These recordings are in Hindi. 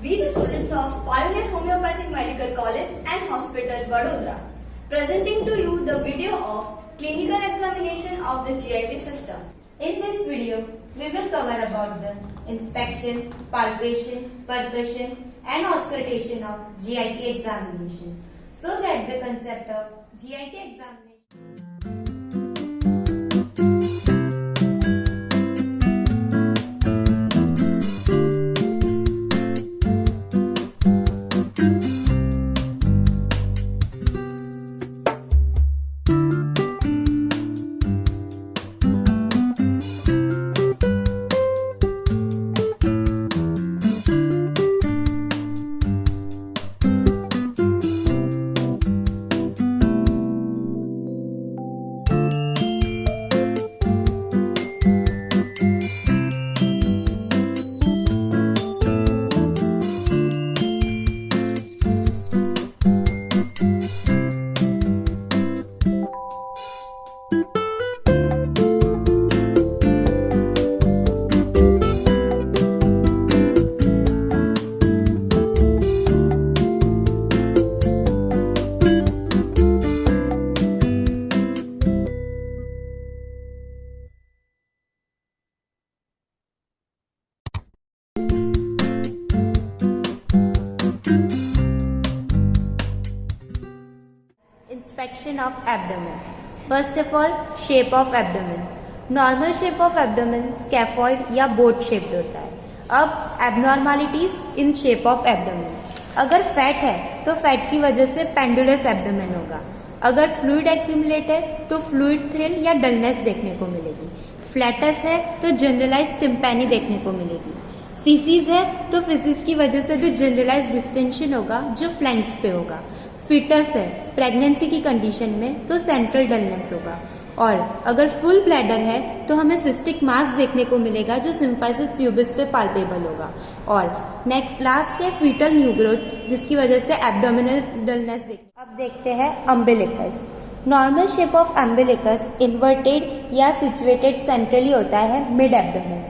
We the students of Pioneer Homeopathic Medical College and Hospital, Vadodara, presenting to you the video of clinical examination of the GIT system. In this video, we will cover about the inspection, palpation, percussion and auscultation of GIT examination, so that the concept of GIT examination. Inspection of abdomen. First of all, shape of abdomen. Normal shape of abdomen scaphoid या boat shaped होता है. अब abnormalities in shape of abdomen. अगर फैट है तो फैट की वजह से पेंडुलस एब्डोमेन होगा. अगर फ्लूइड एक्यूमुलेट है तो फ्लूइड थ्रिल या डलनेस देखने को मिलेगी. फ्लैटस है तो जनरलाइज टिम्पैनी देखने को मिलेगी. फीसिस है तो फीसिस की वजह से भी जनरलाइज डिस्टेंशन होगा जो फ्लैंक्स पे होगा. फिटस है प्रेगनेंसी की कंडीशन में तो सेंट्रल डलनेस होगा. और अगर फुल ब्लैडर है तो हमें सिस्टिक मास देखने को मिलेगा जो सिम्फाइसिस प्यूबिस पे पाल्पेबल होगा. और नेक्स्ट लास्ट है फीटल न्यू ग्रोथ जिसकी वजह से एब्डोमिनल डलनेस अब देखते हैं umbilicus. Normal shape of umbilicus inverted या सिचुएटेड सेंट्रली होता है मिड एब्डोमेन.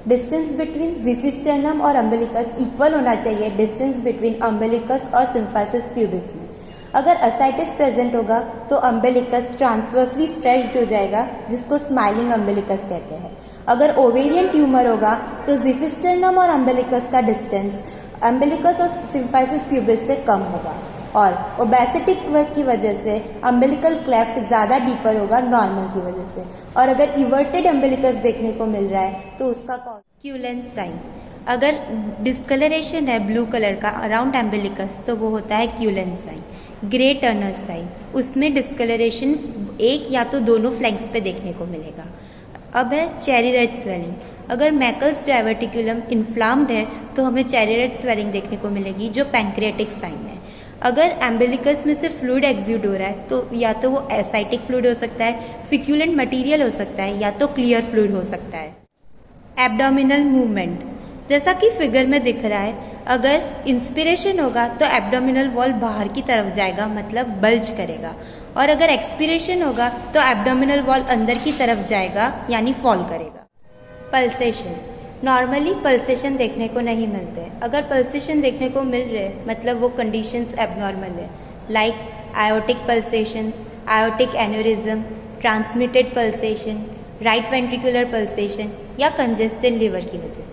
डिस्टेंस बिटवीन जिफिस्टर्नम और अम्बिलिकस इक्वल होना चाहिए डिस्टेंस बिटवीन अम्बिलिकस और सिम्फाइसिस प्यूबिस में. अगर असाइटिस प्रेजेंट होगा तो अम्बिलिकस ट्रांसवर्सली स्ट्रेच्ड हो जाएगा जिसको स्माइलिंग अम्बिलिकस कहते हैं. अगर ओवेरियन ट्यूमर होगा तो जिफिस्टर्नम और अम्बिलिकस का डिस्टेंस अम्बिलिकस और सिम्फाइसिस प्यूबिस से कम होगा. और ओबेसिटी की वजह से अम्बिलिकल क्लेफ्ट ज्यादा डीपर होगा नॉर्मल की वजह से. और अगर इवर्टेड अम्बिलिकस देखने को मिल रहा है तो उसका क्यूलेंस साइन. अगर डिस्कलरेशन है ब्लू कलर का अराउंड एम्बिलिकस तो वो होता है क्यूलेंस साइन. ग्रे टर्नर साइन, उसमें डिस्कलरेशन एक या तो दोनों फ्लैंक्स पे देखने को मिलेगा. अब है चेरी रेड स्वेलिंग. अगर मैकल्स डायवर्टिकुलम इन्फ्लाम्ड है तो हमें चेरी रेड स्वेलिंग देखने को मिलेगी जो पैंक्रियाटिक साइन है. अगर एम्बिलिकस में से फ्लूइड एक्सूड हो रहा है तो या तो वो एसाइटिक फ्लूइड हो सकता है, फिक्यूलेंट मटेरियल हो सकता है या तो क्लियर फ्लूइड हो सकता है. एब्डोमिनल मूवमेंट जैसा कि फिगर में दिख रहा है, अगर इंस्पिरेशन होगा तो एब्डोमिनल वॉल बाहर की तरफ जाएगा मतलब बल्ज करेगा. और अगर एक्सपिरेशन होगा तो एब्डोमिनल वॉल अंदर की तरफ जाएगा यानी फॉल करेगा. पल्सेशन. नॉर्मली पल्सेशन देखने को नहीं मिलते. अगर पल्सेशन देखने को मिल रहे मतलब वो कंडीशंस एबनॉर्मल है. Like aortic pulsation, aortic aneurysm, transmitted pulsation, right ventricular pulsation या कंजेस्टेड लिवर की वजह से.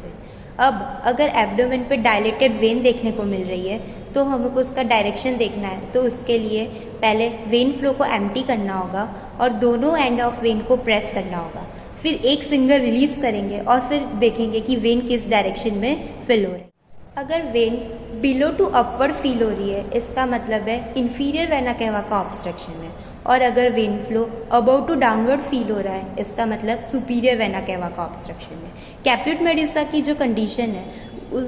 अब अगर एब्डोमेन पे डायलेटेड वेन देखने को मिल रही है तो हमको उसका डायरेक्शन देखना है. तो उसके लिए पहले वेन फ्लो को एम्प्टी करना होगा और दोनों एंड ऑफ वेन को प्रेस करना होगा. फिर एक फिंगर रिलीज करेंगे और फिर देखेंगे कि वेन किस डायरेक्शन में फिल हो रही है. अगर vein below to upward feel हो रही है इसका मतलब है इंफीरियर वेना केवा का ऑब्स्ट्रक्शन है. और अगर vein flow above to downward feel हो रहा है इसका मतलब सुपीरियर वेना केवा का ऑब्स्ट्रक्शन है. कैप्यूट मेडुसा की जो कंडीशन है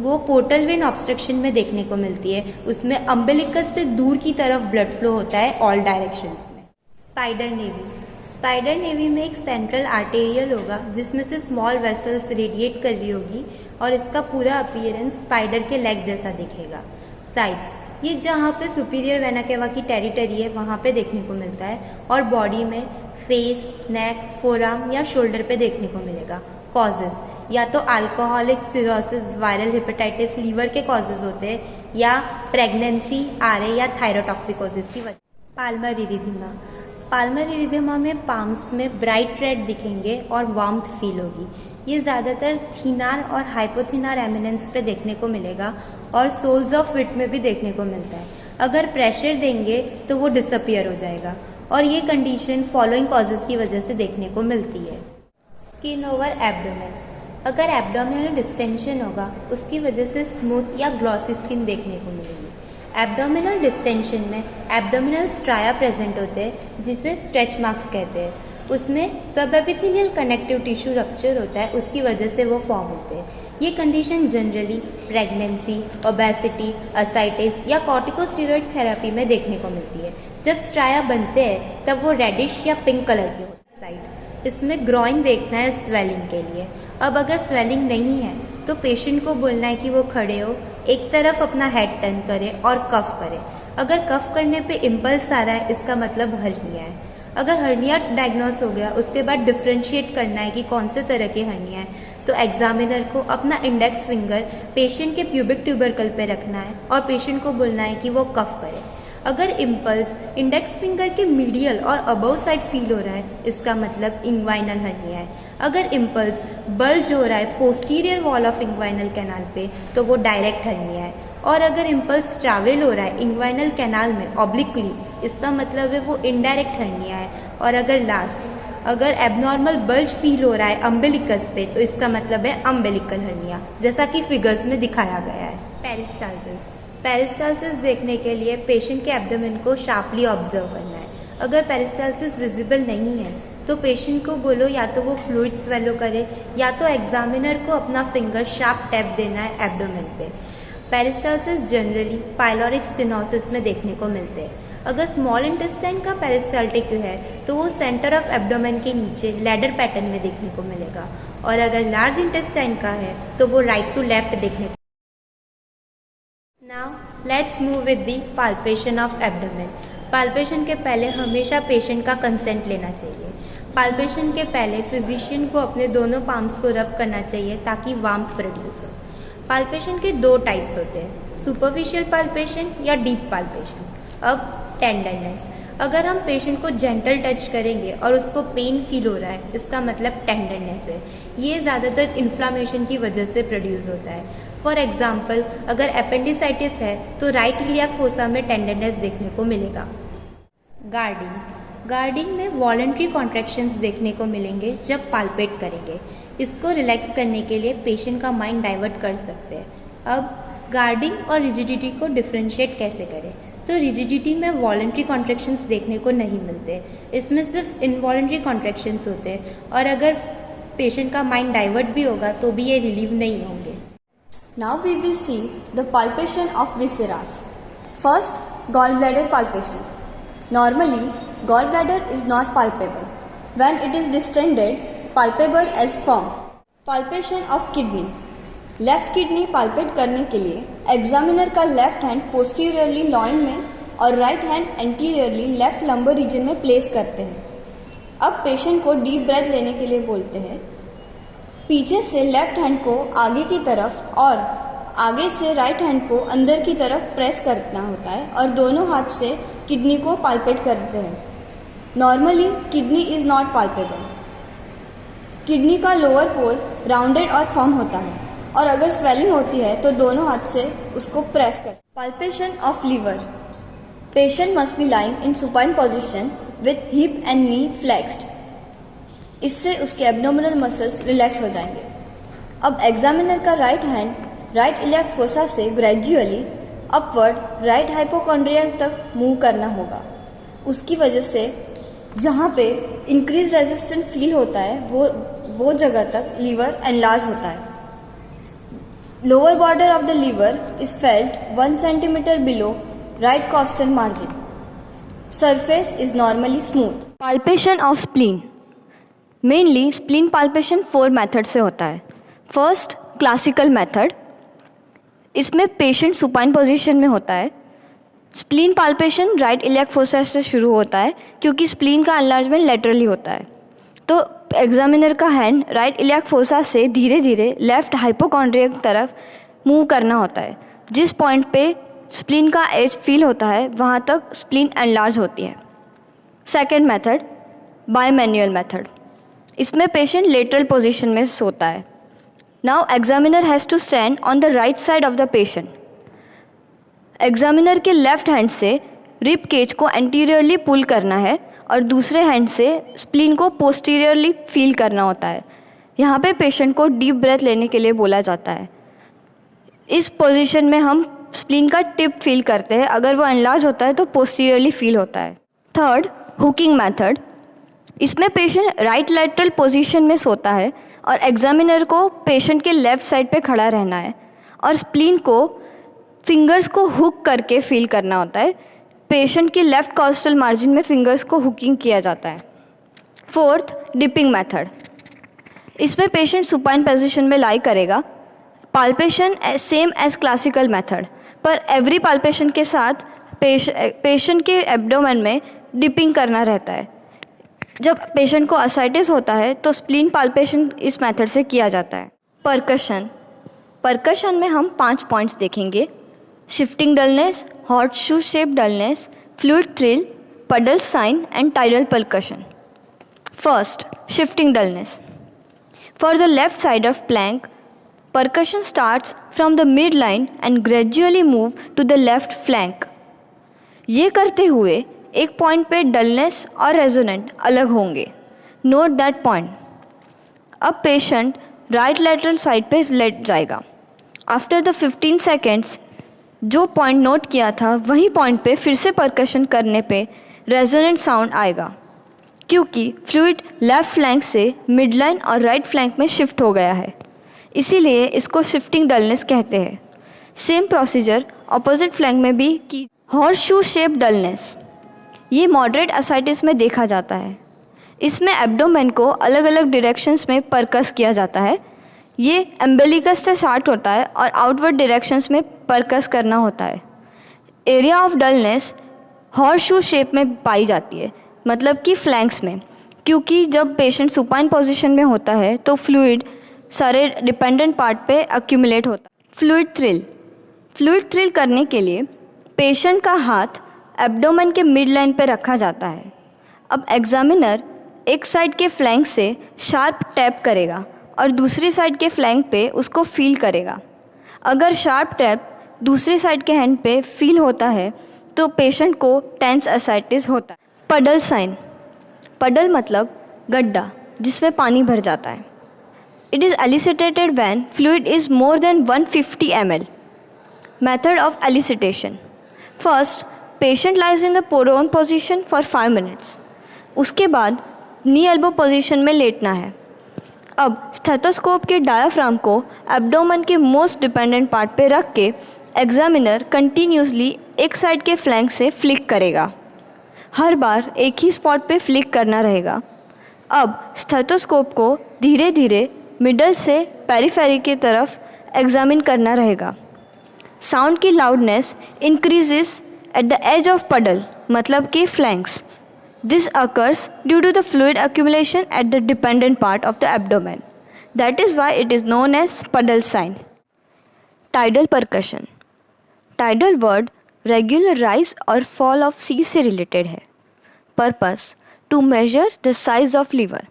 वो पोर्टल वेन ऑब्स्ट्रक्शन में देखने को मिलती है. उसमें अम्बिलिकस से दूर की तरफ ब्लड फ्लो होता है ऑल डायरेक्शंस में. Spider navy. स्पाइडर नेवी में एक सेंट्रल आर्टेरियल होगा जिसमें से स्मॉल वेसल्स रेडिएट कर रही होगी और इसका पूरा अपीयरेंस स्पाइडर के लेग जैसा दिखेगा. साइड्स ये जहाँ पे सुपीरियर वेना केवा की टेरिटरी है वहाँ पे देखने को मिलता है. और बॉडी में फेस, नेक, फोरआर्म या शोल्डर पे देखने को मिलेगा. कॉजेस या तो alcoholic cirrhosis, viral hepatitis, liver के कॉजेज होते हैं, या प्रेगनेंसी, आरए या थायरोटॉक्सिकोसिस की वजह। पाल्मर इरिथेमा, पाल्मर इरिथेमा में पाम्स में ब्राइट रेड दिखेंगे और वार्मथ फील होगी। ये ज़्यादातर थिनार और हाइपोथिनार एमिनेंस पे देखने को मिलेगा और सोल्स ऑफ फिट में भी देखने को मिलता है। अगर प्रेशर देंगे तो वो डिसअपियर हो जाएगा और ये कंडीशन फॉलोइंग कॉजेज की वजह से देखने को मिलती है। स्किन ओवर एब्डोमेन, अगर एब्डोमिनल डिस्टेंशन होगा उसकी वजह से स्मूथ या ग्लॉसी स्किन देखने को मिलेगी। एब्डोमिनल डिस्टेंशन में एब्डोमिनल स्ट्राया प्रेजेंट होते हैं जिसे स्ट्रेच मार्क्स कहते हैं। उसमें सब एपिथेलियल कनेक्टिव टिश्यू रप्चर होता है, उसकी वजह से वो फॉर्म होते हैं। ये condition generally pregnancy, obesity, ascites या कॉर्टिकोस्टेरॉइड थेरेपी में देखने को मिलती है। जब स्ट्राया बनते हैं तब वो रेडिश या पिंक कलर के होते हैं। इसमें ग्रोइन देखना है स्वेलिंग के लिए। अब अगर स्वेलिंग नहीं है तो पेशेंट को बोलना है कि वो खड़े हो, एक तरफ अपना हेड टर्न करे और कफ करे। अगर कफ करने पे इम्पल्स आ रहा है इसका मतलब हर्निया है। अगर हर्निया डायग्नोस हो गया उसके बाद डिफ्रेंशिएट करना है कि कौन से तरह की हर्निया है, तो एग्जामिनर को अपना इंडेक्स फिंगर पेशेंट के प्यूबिक ट्यूबरकल पे रखना है और पेशेंट को बोलना है कि वो कफ करे। अगर इम्पल्स इंडेक्स फिंगर के मीडियल और अबव साइड फील हो रहा है इसका मतलब इंग्वाइनल हर्निया है। अगर इम्पल्स बल्ज हो रहा है posterior wall of inguinal canal पे तो वो डायरेक्ट हर्निया है। और अगर इम्पल्स ट्रैवल हो रहा है इंग्वाइनल कैनाल में ऑब्लिकली इसका मतलब है वो इनडायरेक्ट हर्निया है। और अगर एबनॉर्मल बल्ज फील हो रहा है अम्बिलिकस पे तो इसका मतलब है अम्बिलिकल हर्निया, जैसा कि फिगर्स में दिखाया गया है। पेरिस्टाल्सिस देखने के लिए पेशेंट के एब्डोमेन को शार्पली ऑब्जर्व करना है। अगर पेरिस्टाल्सिस विजिबल नहीं है तो पेशेंट को बोलो या तो वो फ्लूइड स्वेलो करे या तो एग्जामिनर को अपना फिंगर शार्प टैप देना है एब्डोमेन पे। पेरिस्टाल्सिस जनरली पाइलोरिक स्टेनोसिस में देखने को मिलते हैं। अगर स्मॉल इंटेस्टाइन का पेरिस्टाल्टिक है तो वो सेंटर ऑफ एब्डोमेन के नीचे लैडर पैटर्न में देखने को मिलेगा, और अगर लार्ज इंटेस्टाइन का है तो वो राइट टू लेफ्ट देखने को। Now let's move with the palpation of abdomen. Palpation के पहले हमेशा पेशेंट का कंसेंट लेना चाहिए। पाल्पेशन के पहले फिजिशियन को अपने दोनों पाम्स को रब करना चाहिए ताकि वार्मथ प्रोड्यूस हो। पाल्पेशन के दो टाइप्स होते हैं, सुपरफिशियल पाल्पेशन या डीप पाल्पेशन। अब टेंडरनेस, अगर हम पेशेंट को जेंटल टच करेंगे और उसको पेन फील हो रहा है इसका मतलब टेंडरनेस है। ये ज़्यादातर इन्फ्लामेशन की वजह से प्रोड्यूस होता है। फॉर एग्जाम्पल अगर अपेंडिसाइटिस है तो राइट इलियाक फोसा में टेंडरनेस देखने को मिलेगा। गार्डिंग में वॉलंटरी कॉन्ट्रैक्शंस देखने को मिलेंगे जब पाल्पेट करेंगे। इसको रिलैक्स करने के लिए पेशेंट का माइंड डाइवर्ट कर सकते हैं। अब गार्डिंग और रिजिडिटी को डिफ्रेंशिएट कैसे करें, तो रिजिडिटी में वॉलंटरी कॉन्ट्रैक्शंस देखने को नहीं मिलते, इसमें सिर्फ इनवॉलंटरी कॉन्ट्रैक्शंस होते हैं, और अगर पेशेंट का माइंड डाइवर्ट भी होगा तो भी ये रिलीव नहीं होंगे। Now we will see the palpation of viscera. First, gallbladder palpation. Normally, gallbladder is not palpable. When it is distended, palpable as firm. Palpation of kidney. Left kidney palpate करने के लिए एग्जामिनर का लेफ्ट हैंड पोस्टीरियरली लॉइन में और right hand anteriorly left lumbar region में प्लेस करते हैं। अब पेशेंट को डीप ब्रेथ लेने के लिए बोलते हैं। पीछे से लेफ्ट हैंड को आगे की तरफ और आगे से राइट हैंड को अंदर की तरफ प्रेस करना होता है और दोनों हाथ से किडनी को पाल्पेट करते हैं। Normally kidney is not palpable. Kidney का लोअर पोल राउंडेड और फर्म होता है और अगर स्वेलिंग होती है तो दोनों हाथ से उसको प्रेस कर। Palpation of liver. Patient must be lying in supine position with hip and knee flexed. इससे उसके एब्डोमिनल मसल्स रिलैक्स हो जाएंगे। अब एग्जामिनर का right hand right iliac fossa से ग्रेजुअली अपवर्ड राइट हाइपोकॉन्ड्रियम तक मूव करना होगा। उसकी वजह से जहाँ पे इंक्रीज रेजिस्टेंट फील होता है वो जगह तक लीवर एनलार्ज होता है। Lower border of the liver is felt 1 centimeter below right costal margin. Surface is normally smooth. Palpation of spleen. Mainly spleen palpation 4 method से होता है. First, classical method. इसमें पेशेंट सुपाइन पोजीशन में होता है. Spleen palpation right iliac fossa से शुरू होता है क्योंकि स्प्लीन का एनलार्जमेंट लेटरली होता है. तो एग्जामिनर का हैंड राइट इलियाक फोसा से धीरे धीरे लेफ्ट हाइपोकॉन्ड्रिया की तरफ मूव करना होता है। जिस पॉइंट पे स्प्लीन का एज फील होता है वहाँ तक स्प्लीन एनलार्ज होती है। सेकेंड मेथड बायमैन्युअल मेथड, इसमें पेशेंट लेटरल पोजीशन में सोता है। Now examiner has to stand on the right side of the patient. Examiner के लेफ्ट हैंड से रिब केज को एंटीरियरली पुल करना है और दूसरे हैंड से स्प्लीन को पोस्टीरियरली फील करना होता है। यहाँ पे पेशेंट को डीप ब्रेथ लेने के लिए बोला जाता है। इस पोजीशन में हम स्प्लीन का टिप फील करते हैं, अगर वो एनलार्ज होता है तो पोस्टीरियरली फील होता है। थर्ड हुकिंग मेथड, इसमें पेशेंट राइट लैटरल पोजीशन में सोता है और एग्जामिनर को पेशेंट के लेफ़्ट साइड पे खड़ा रहना है और स्प्लीन को फिंगर्स को हुक करके फील करना होता है। पेशेंट की लेफ़्ट कॉस्टल मार्जिन में फिंगर्स को हुकिंग किया जाता है। फोर्थ डिपिंग मेथड, इसमें पेशेंट सुपाइन पोजीशन में लाई करेगा। Palpation same as classical method, पर एवरी पाल्पेशन के साथ पेशेंट के एब्डोमेन में डिपिंग करना रहता है। जब पेशेंट को असाइटिस होता है तो स्प्लीन पाल्पेशन इस मेथड से किया जाता है। परकशन में हम 5 पॉइंट्स देखेंगे: shifting dullness, horseshoe shape dullness, fluid thrill, puddle sign and tidal percussion. First, shifting dullness. For the left side of flank, percussion starts from the midline and gradually move to the left flank. ये करते हुए एक पॉइंट पे डलनेस और रेजोनेंट अलग होंगे। Note that point. अब पेशेंट राइट लैटरल साइड पे लेट जाएगा। आफ्टर द 15 सेकेंड्स जो पॉइंट नोट किया था वही पॉइंट पे फिर से परकशन करने पे रेजोनेंट साउंड आएगा, क्योंकि फ्लूइड लेफ्ट फ्लैंक से मिडलाइन और राइट फ्लैंक में शिफ्ट हो गया है, इसीलिए इसको शिफ्टिंग डलनेस कहते हैं। सेम प्रोसीजर अपोजिट फ्लैंक में भी की। हॉर्स शू शेप डलनेस, ये मॉडरेट असाइटिस में देखा जाता है। इसमें एब्डोमेन को अलग अलग डायरेक्शंस में परकस किया जाता है। ये एम्बेलिकस से स्टार्ट होता है और आउटवर्ड डायरेक्शंस में परकस करना होता है। Area of dullness horse shoe shape में पाई जाती है, मतलब कि फ्लैंक्स में, क्योंकि जब पेशेंट सुपाइन पोजीशन में होता है तो फ्लूइड सारे डिपेंडेंट पार्ट पे अक्यूमुलेट होता है। फ्लूइड थ्रिल करने के लिए पेशेंट का हाथ एब्डोमेन के मिड लाइन पे रखा जाता है। अब एग्जामिनर एक साइड के फ्लैंक से शार्प टैप करेगा और दूसरी साइड के फ्लैंक पे उसको फील करेगा। अगर शार्प टैप दूसरी साइड के हैंड पे फील होता है तो पेशेंट को टेंस एसाइटिस होता है। पडल साइन, पडल मतलब गड्ढा जिसमें पानी भर जाता है। It is elicited when fluid is more than 150 ml. Method of elicitation. First, patient lies in the prone position for 5 minutes. उसके बाद knee elbow position में लेटना है। अब स्टेथोस्कोप के डायाफ्राम को एब्डोमेन के मोस्ट डिपेंडेंट पार्ट पे रख के एग्जामिनर कंटिन्यूसली एक साइड के फ्लैंक से फ्लिक करेगा। हर बार एक ही स्पॉट पे फ्लिक करना रहेगा। अब स्टेथोस्कोप को धीरे धीरे मिडल से पेरिफेरी की तरफ एग्जामिन करना रहेगा। साउंड की loudness increases at the edge of puddle, मतलब कि flanks. This occurs due to the fluid accumulation at the dependent part of the abdomen. That is why it is known as puddle sign. Tidal percussion, tidal word regular rise और फॉल ऑफ सी से रिलेटेड है। Purpose to measure the size of liver.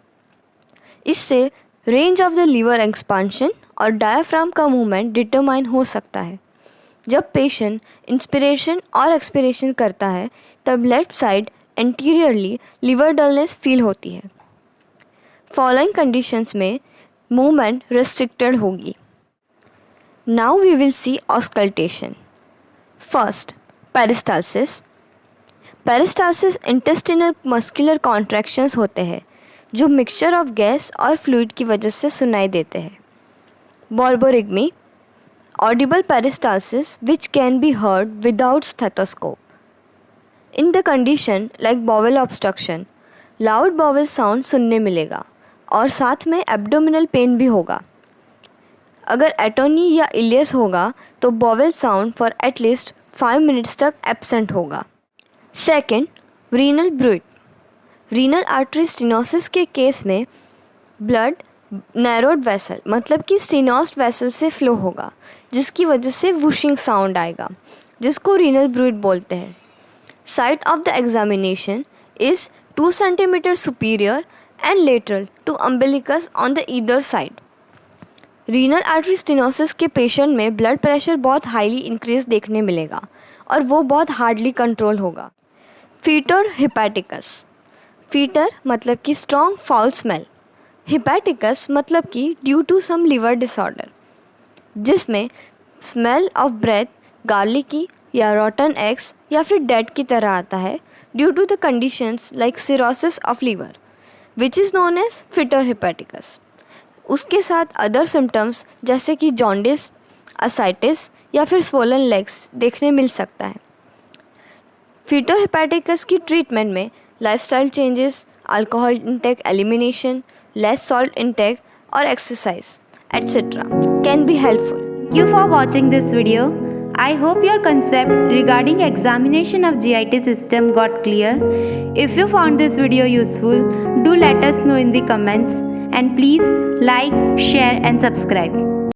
इससे range of the liver expansion और डायाफ्राम का मूवमेंट डिटरमाइन हो सकता है। जब पेशेंट इंस्पिरेशन और एक्सपिरेशन करता है तब left side anteriorly liver dullness feel होती है। फॉलोइंग कंडीशंस में मूवमेंट रेस्ट्रिक्टेड होगी। Now we will see auscultation. First, peristalsis. Peristalsis intestinal muscular contractions होते हैं जो मिक्सचर ऑफ गैस और फ्लूइड की वजह से सुनाई देते हैं। Borborygmi, audible peristalsis which can be heard without stethoscope. In the condition like bowel obstruction, loud bowel sound सुनने मिलेगा और साथ में एब्डोमिनल पेन भी होगा। अगर एटोनी या इलियस होगा तो bowel sound for at least 5 minutes तक एब्सेंट होगा। Second, renal bruit. Renal artery stenosis के केस में ब्लड नैरोड वेसल मतलब कि स्टेनोस्ड वेसल से फ्लो होगा, जिसकी वजह से वुशिंग साउंड आएगा, जिसको रीनल ब्लूइड बोलते हैं। Site of the examination is 2 cm superior and lateral to umbilicus on the either side. Renal artery stenosis के पेशेंट में ब्लड प्रेशर बहुत हाईली इंक्रीज देखने मिलेगा और वो बहुत हार्डली कंट्रोल होगा। फीटर हिपैटिकस, फीटर मतलब कि स्ट्रॉन्ग फाउल स्मेल, हिपैटिकस मतलब कि due to some liver disorder, जिसमें स्मेल ऑफ ब्रेथ गार्लिकी या रॉटन एग्स या फिर डेड की तरह आता है due to the conditions like cirrhosis of liver which is known as fetor hepaticus. उसके साथ अदर सिम्टम्स जैसे कि जॉन्डिस, असाइटिस या फिर स्वोलन लेग्स देखने मिल सकता है। फीटर हिपैटिकस की ट्रीटमेंट में lifestyle changes, alcohol intake elimination, less salt intake और exercise etc. can be helpful. Thank you for watching this video. I hope your concept regarding examination of GIT system got clear. If you found this video useful, do let us know in the comments and please like, share and subscribe.